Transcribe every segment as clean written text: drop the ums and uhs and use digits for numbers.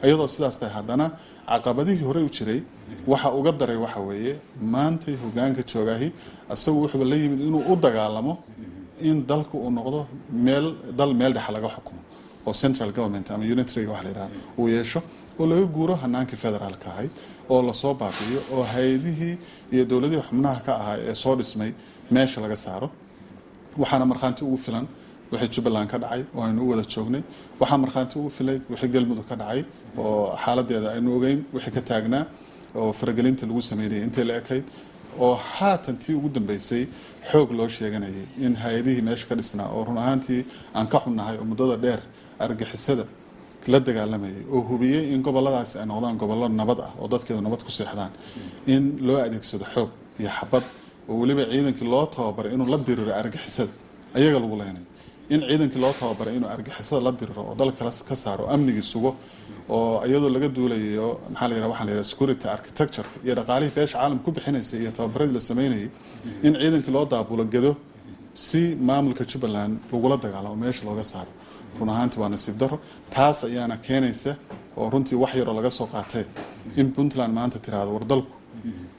ayadoo sidaas tahay haddana caqabadihii hore u jiray waxa uga daray waxa weeye maantay hogaanka joogahi asagu wuxuu la yimid inuu u dagaalamo in dalku uu noqdo dal meel dhex laga xukumo oo central government ama unitary wax la yiraahdo uu yeesho oo laga guuro hanaankii federaalka ahayd oo la soo baabiyo oo hay'adihii iyo dawladihii xubnaha ka ahaa ee soo dhismay meesha laga saaro waxaana marxaanti ugu filan wixii Jubbaland ka dhacay oo aynu u wada joognay waxa marxaanti ugu filay wixii Galmudug ka dhacay oo xaaladeeda aynu ogeyn wixii ka taagnaa oo faragelinta lagu sameeyay intii la ekayd oo haatantii ugu dambeysay xoog loo sheeganayay in hay'adihii meesha ka dhisnaa oo run ahaantii aan ka xunnahay oo muddada dheer argixisada la dagaalamayay oo hubiyay in goboladaas ay noqdaan gobollo nabad ah oo dadkeedu nabad ku seexdaan in loo adeegsado xoog iyo xabad oo waliba ciidankii loo tababaray inuu la diriro argixisada ayaga lagu leenay in ciidankii loo tababaray inuu argixisada la diriro oo dalka ka saaro amnigii sugo oo iyadoo laga duulayo maxaa la yiraahdaa waxaan leeyahay security architecture iyo dhaqaalihii beesha caalamka ku bixinaysay iyo tababaradii la sameynayay in ciidankii loo daabulo gado si maamulka Jubbaland lagula dagaalamo meesha looga saaro run ahaantii waa nasiib daro taas ayaana keenaysa oo runtii wax yar oo laga soo qaatay in Puntland maanta tiraahdo war dalku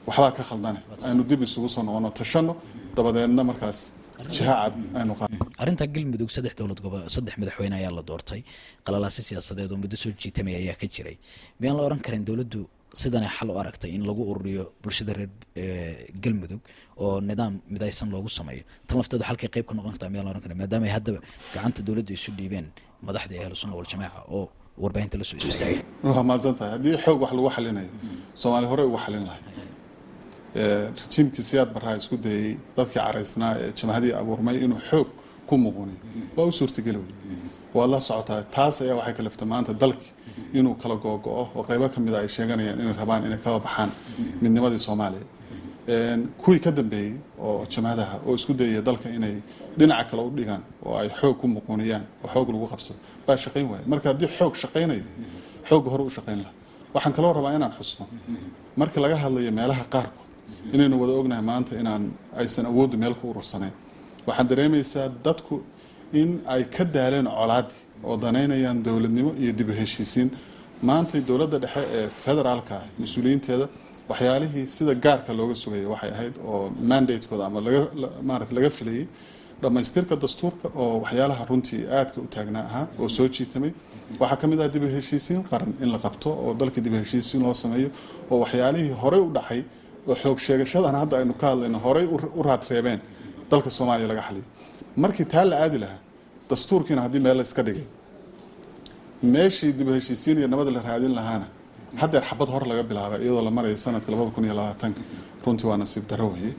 waxba ka khaldanay aynu dib isugu soo noqono tashano dabadeedna markaas jihaad aynu qaadno arinta Galmudug saddex madaxweyne ayaa la doortay qalalaasi siyaasadeed oo muddo soo jiitamay ayaa ka jiray miyaan la oran karin dawladdu sidan ay xal u aragtay in lagu ururiyo bulshada reer Galmudug oo nidaam midaysan loogu sameeyo tan lafteedu halkay qayb ka noqon kartaa miyaan la oran karin maadaama ay hadda gacanta dawladdu isu dhiibeen madaxda Ahlus Sunna wal Jamaa oo warbaahinta la soo istaagay ruuxa maazantahay hadii xoog wax lagu xalinayo Soomaali hore ugu xalin lahayd regimkii siyaad baraa isku dayay dadkii caraysnaa ee jamhadii abuurmay inuu xoog ku muqooniyo waa u suurtagelay waa la socotaa taas ayaa waxay ka laftay maanta dalkii inuu kala go'o oo qaybo kamid ah ay sheeganayaan inay rabaan inay ka baxaan midnimadii Soomaaliya kuwii ka dambeeyay oo jamhadaha oo isku dayay dalka inay dhinaca kale u dhigaan oo ay xoog ku muqooniyaan oo xoog lagu qabsado baa shaqayn waayay marka hadii xoog shaqaynayo xoog hore u shaqayn lahaa waxaan kala rabaa inaan xusno marka laga hadlayo meelaha qaar inaynu wada ognahay maanta inaan aysan awood meel ku urursanayn waxaan dareemaysaa dadku in ay ka daaleen colaad oo daneynayaan dawladnimo iyo dib u heshiisiin maanta dawladda dhexe ee federaalka mas'uuliyiinteeda waxyaalihii sida gaarka looga sugayay waxay ahayd oo mandate-kooda ama laga filayay dhamaystirka dastuurka oo waxyaalaha runtii aadka u taagnaa ahaa oo soo jiitamay waxaa kamid ah dib u heshiisiin qaran in la qabto oo dalka dib u heshiisiin loo sameeyo oo waxyaalihii hore u dhacay oo xoog sheegashadan hadda aynu ka hadlayno horey u raad reebeen dalka Soomaaliya laga xaliyo markii taa la aadi lahaa dastuurkiina hadii meel la iska dhigay meeshii dib u heshiisiin iyo nabad la raadin lahaana hadda xabad hor laga bilaabay iyadoo la marayo sanadka 2020 runtii waa nasiib darro weeye